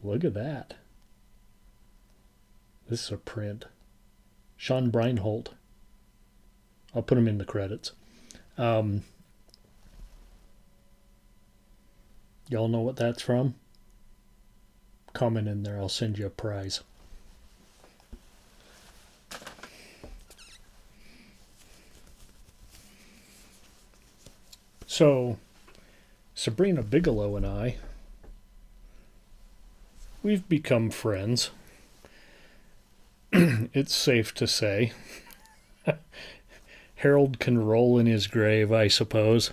Look at that. This is a print. Sean Breinholt. I'll put him in the credits. Y'all know what that's from? Comment in there. I'll send you a prize. So, Sabrina Bigelow and I, we've become friends. It's safe to say. Harold can roll in his grave, I suppose.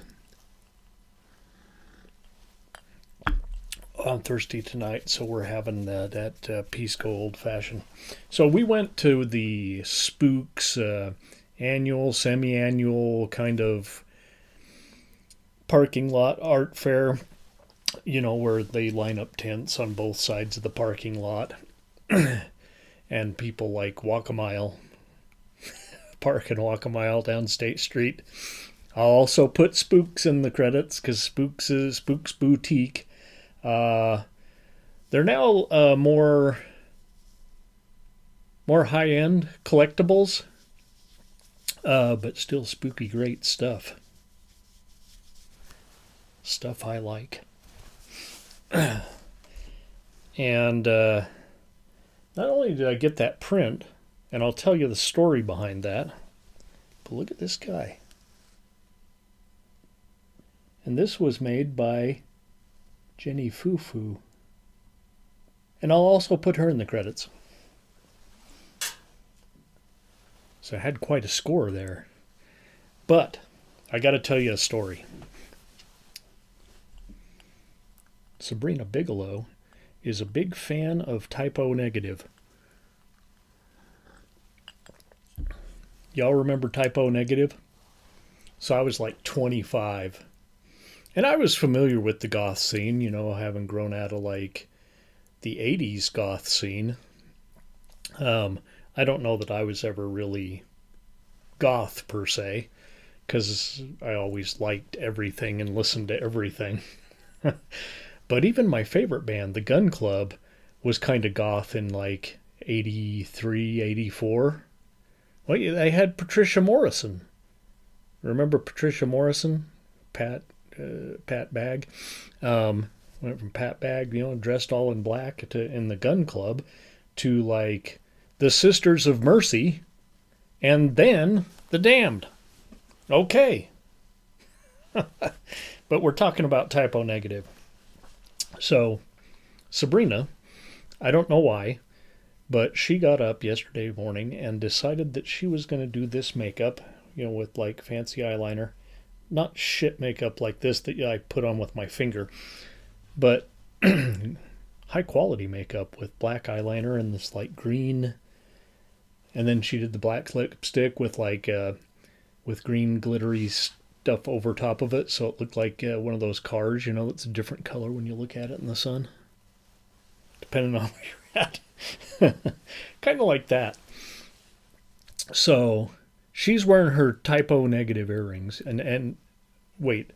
I'm thirsty tonight, so we're having that Pisco Old Fashioned. So we went to the Spooks annual, semi-annual kind of parking lot art fair, where they line up tents on both sides of the parking lot. And people like walk a mile, park and walk a mile down State Street. I'll also put Spooks in the credits because Spooks is Spooks Boutique. They're now more high-end collectibles, but still spooky great stuff. Stuff I like. And not only did I get that print, and I'll tell you the story behind that, but look at this guy. And this was made by Jenny Fufu. And I'll also put her in the credits. So I had quite a score there. But I got to tell you a story. Sabrina Bigelow is a big fan of Typo Negative. Y'all remember Typo Negative? So I was like 25. And I was familiar with the goth scene, having grown out of like the 80s goth scene. I don't know that I was ever really goth per se, because I always liked everything and listened to everything. But even my favorite band, the Gun Club, was kind of goth in like 83, 84. Well, they had Patricia Morrison. Remember Patricia Morrison? Pat Bag. Went from Pat Bag, dressed all in black in the Gun Club, to like the Sisters of Mercy, and then the Damned. Okay. But we're talking about Typo Negative. So, Sabrina, I don't know why, but she got up yesterday morning and decided that she was going to do this makeup, with like fancy eyeliner. Not shit makeup like this that I put on with my finger, but high quality makeup with black eyeliner and this like green. And then she did the black lipstick with like with green glittery stuff over top of it, so it looked like one of those cars, it's a different color when you look at it in the sun, depending on where you're at. Kind of like that. So she's wearing her Typo Negative earrings, and wait,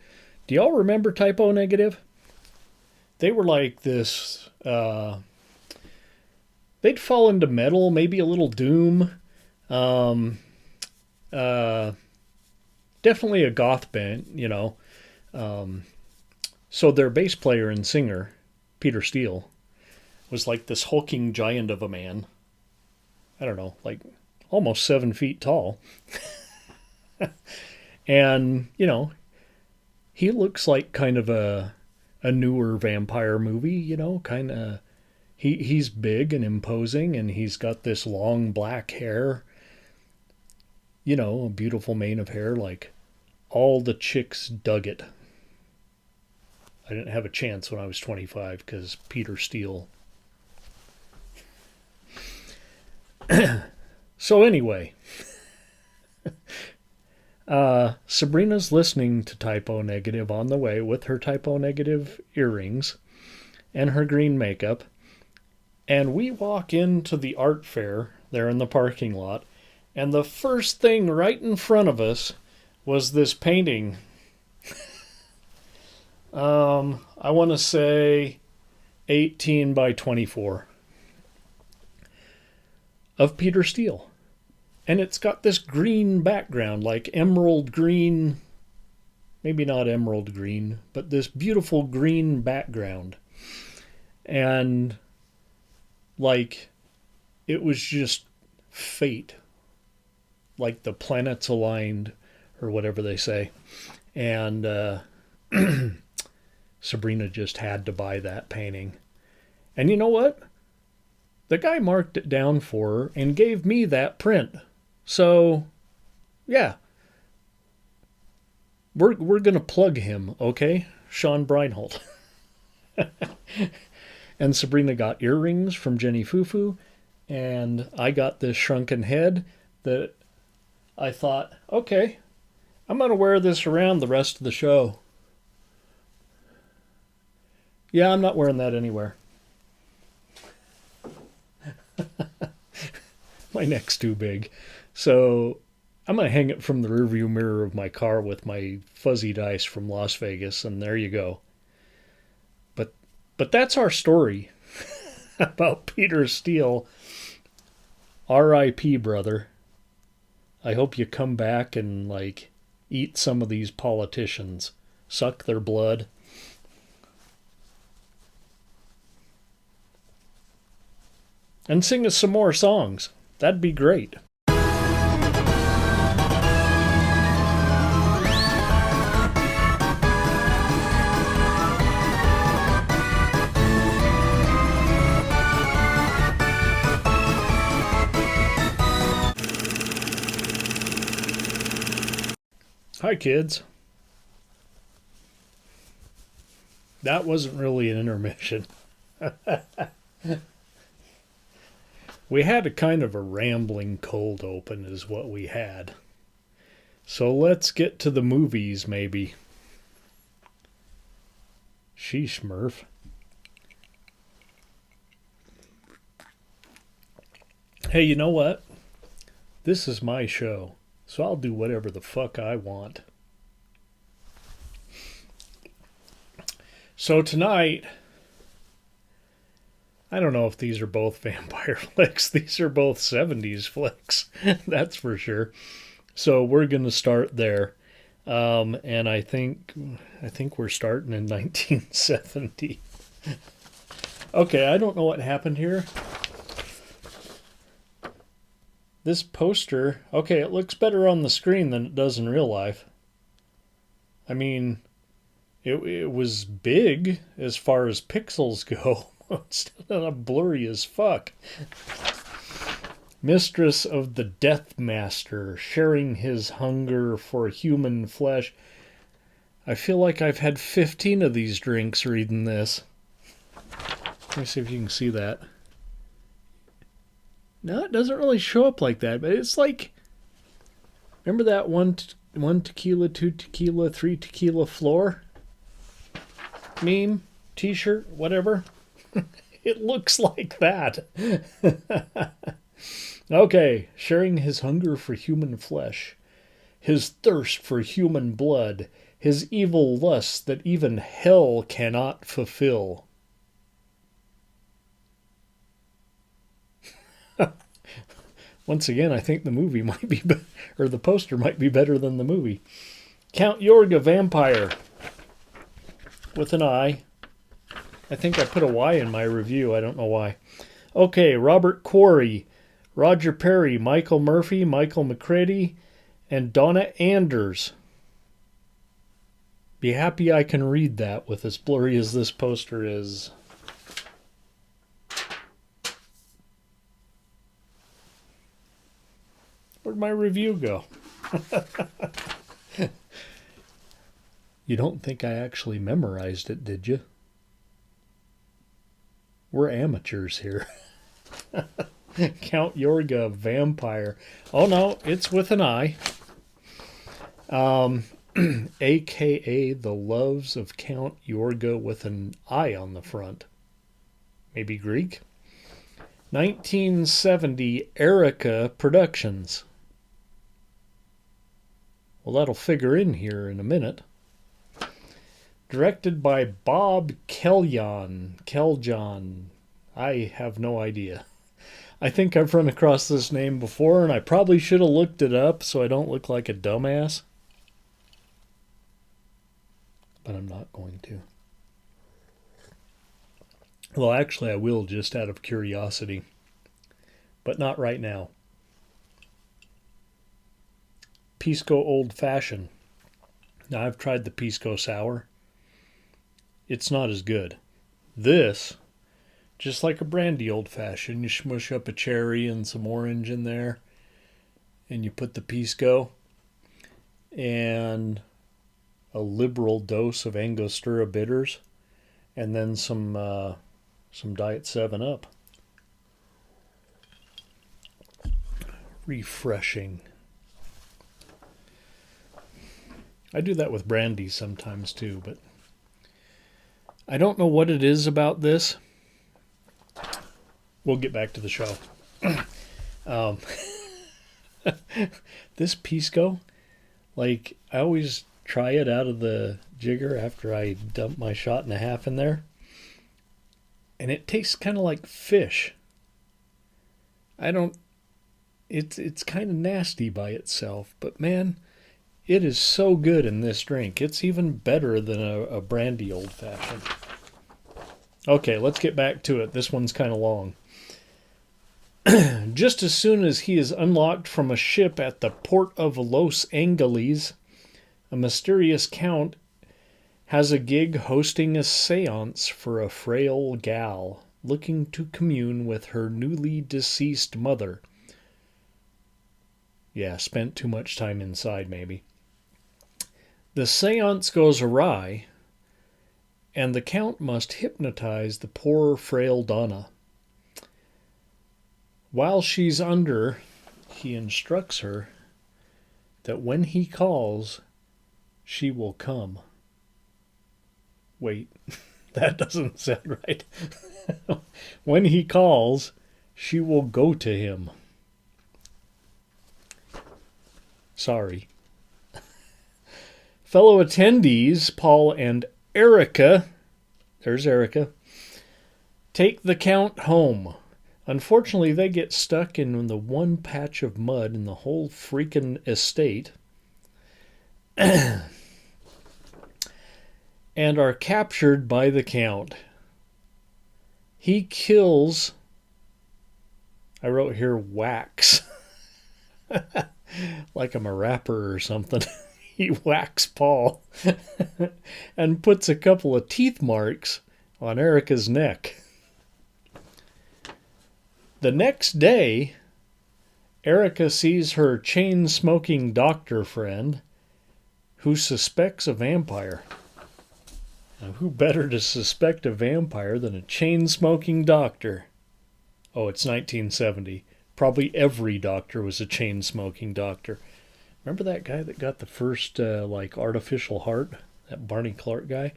do y'all remember Typo Negative? They were like this, they'd fall into metal, maybe a little doom, definitely a goth band, so their bass player and singer, Peter Steele, was like this hulking giant of a man. I don't know, like almost 7 feet tall. And, he looks like kind of a newer vampire movie, kind of. He's big and imposing, and he's got this long black hair. A beautiful mane of hair, like all the chicks dug it. I didn't have a chance when I was 25 because Peter Steele. So anyway, Sabrina's listening to Typo Negative on the way with her Typo Negative earrings and her green makeup. And we walk into the art fair there in the parking lot. And the first thing right in front of us was this painting. I want to say 18 by 24 of Peter Steele. And it's got this green background, like emerald green, maybe not emerald green, but this beautiful green background. And like it was just fate, like the planets aligned or whatever they say. And Sabrina just had to buy that painting. And you know what? The guy marked it down for her and gave me that print. So, yeah. We're going to plug him, okay? Sean Breinholt. And Sabrina got earrings from Jenny Fufu. And I got this shrunken head that I thought, okay, I'm going to wear this around the rest of the show. Yeah, I'm not wearing that anywhere. My neck's too big. So I'm going to hang it from the rearview mirror of my car with my fuzzy dice from Las Vegas, and there you go. But that's our story about Peter Steele. R.I.P., brother. I hope you come back and, like, eat some of these politicians. Suck their blood. And sing us some more songs. That'd be great. Hi, kids. That wasn't really an intermission. We had a kind of a rambling cold open is what we had. So let's get to the movies, maybe. Sheesh, Murph. Hey, you know what? This is my show, so I'll do whatever the fuck I want. So tonight, I don't know if these are both vampire flicks. These are both 70s flicks. That's for sure. So we're going to start there. And I think we're starting in 1970. Okay, I don't know what happened here. This poster, okay, it looks better on the screen than it does in real life. I mean, it was big as far as pixels go. It's not blurry as fuck. Mistress of the Death Master, sharing his hunger for human flesh. I feel like I've had 15 of these drinks reading this. Let me see if you can see that. No, it doesn't really show up like that, but it's like, remember that one tequila, 2 tequila, 3 tequila floor meme, t-shirt, whatever? It looks like that. Okay, sharing his hunger for human flesh, his thirst for human blood, his evil lusts that even hell cannot fulfill. Once again, I think the movie might be, or the poster might be better than the movie. Count Yorga Vampire, with an I. I think I put a Y in my review. I don't know why. Okay, Robert Quarry, Roger Perry, Michael Murphy, Michael McCready, and Donna Anders. Be happy I can read that with as blurry as this poster is. Where'd my review go? You don't think I actually memorized it, did you? We're amateurs here. Count Yorga Vampire. Oh no, it's with an I. AKA The Loves of Count Yorga with an I on the front. Maybe Greek? 1970 Erica Productions. Well, that'll figure in here in a minute. Directed by Bob Keljon. I have no idea. I think I've run across this name before, and I probably should have looked it up so I don't look like a dumbass. But I'm not going to. Well, actually, I will just out of curiosity. But not right now. Pisco Old Fashioned. Now, I've tried the Pisco Sour. It's not as good. This, just like a brandy Old Fashioned, you smush up a cherry and some orange in there, and you put the Pisco and a liberal dose of Angostura bitters, and then some Diet 7-Up. Refreshing. I do that with brandy sometimes too, but I don't know what it is about this. We'll get back to the show. This Pisco, like, I always try it out of the jigger after I dump my shot and a half in there. And it tastes kind of like fish. It's kind of nasty by itself, but man, it is so good in this drink. It's even better than a brandy Old Fashioned. Okay, let's get back to it. This one's kind of long. Just as soon as he is unlocked from a ship at the port of Los Angeles, a mysterious count has a gig hosting a seance for a frail gal looking to commune with her newly deceased mother. Yeah, spent too much time inside, maybe. The seance goes awry, and the Count must hypnotize the poor, frail Donna. While she's under, he instructs her that when he calls, she will come. Wait, that doesn't sound right. When he calls, she will go to him. Sorry. Fellow attendees, Paul and Erica, there's Erica, take the Count home. Unfortunately, they get stuck in the one patch of mud in the whole freaking estate and are captured by the Count. He kills, I wrote here, Wax. Like I'm a rapper or something. He whacks Paul and puts a couple of teeth marks on Erica's neck. The next day, Erica sees her chain-smoking doctor friend who suspects a vampire. Now, who better to suspect a vampire than a chain-smoking doctor? Oh, it's 1970. Probably every doctor was a chain-smoking doctor. Remember that guy that got the first, artificial heart? That Barney Clark guy?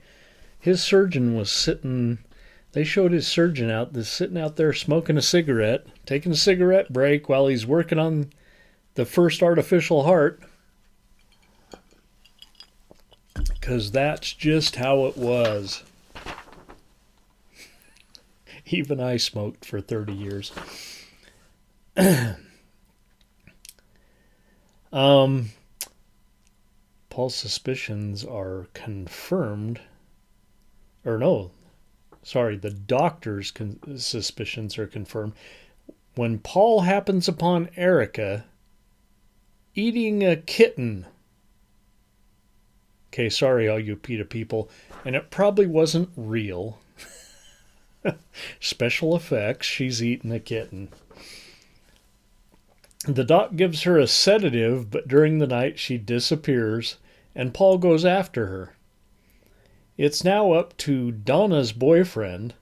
His surgeon was sitting... They showed his surgeon sitting out there smoking a cigarette, taking a cigarette break while he's working on the first artificial heart. Because that's just how it was. Even I smoked for 30 years. Paul's suspicions are confirmed. Or no, sorry, the doctor's suspicions are confirmed when Paul happens upon Erica eating a kitten. Okay, sorry, all you PETA people. And it probably wasn't real. Special effects, she's eating a kitten. The doc gives her a sedative, but during the night she disappears, and Paul goes after her. It's now up to Donna's boyfriend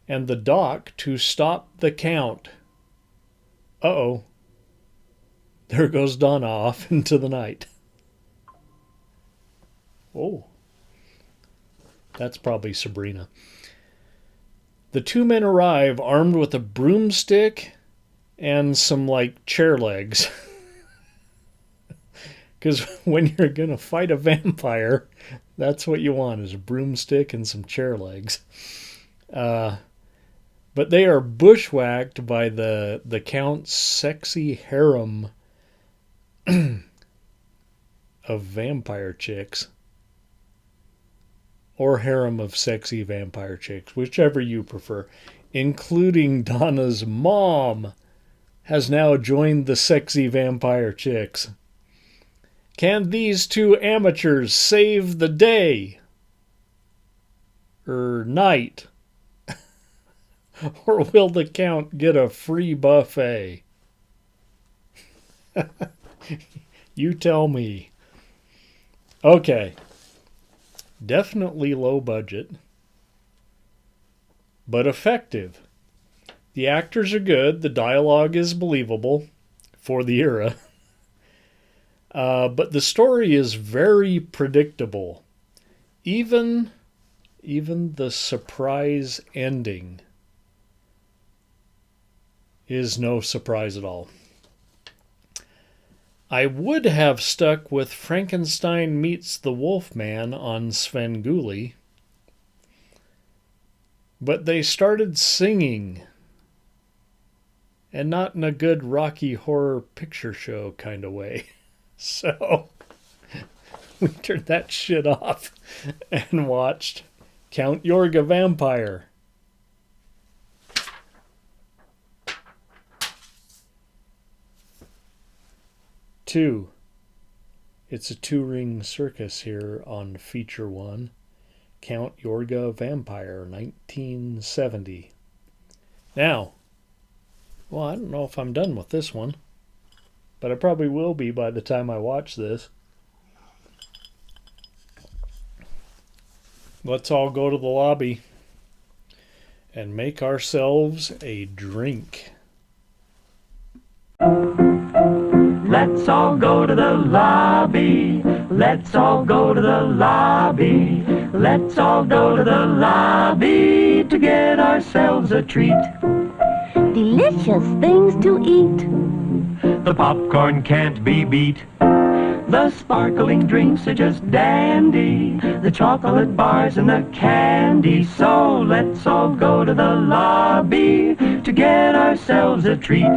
and the doc to stop the Count. Uh-oh. There goes Donna off into the night. Oh. That's probably Sabrina. The two men arrive armed with a broomstick and some, chair legs. Because when you're going to fight a vampire, that's what you want, is a broomstick and some chair legs. But they are bushwhacked by the Count's sexy harem of vampire chicks. Or harem of sexy vampire chicks, whichever you prefer. Including Donna's mom has now joined the sexy vampire chicks. Can these two amateurs save the day? Or night? Or will the Count get a free buffet? You tell me. Okay. Definitely low budget, but effective. The actors are good. The dialogue is believable for the era. But the story is very predictable. Even the surprise ending is no surprise at all. I would have stuck with Frankenstein meets the Wolfman on Svengoolie, but they started singing, and not in a good Rocky Horror Picture Show kind of way. So we turned that shit off and watched Count Yorga Vampire. Two. It's a touring circus here on Feature 1. Count Yorga Vampire, 1970. Now, well, I don't know if I'm done with this one, but I probably will be by the time I watch this. Let's all go to the lobby and make ourselves a drink. Let's all go to the lobby. Let's all go to the lobby. Let's all go to the lobby to get ourselves a treat. Delicious things to eat. The popcorn can't be beat. The sparkling drinks are just dandy. The chocolate bars and the candy. So let's all go to the lobby to get ourselves a treat.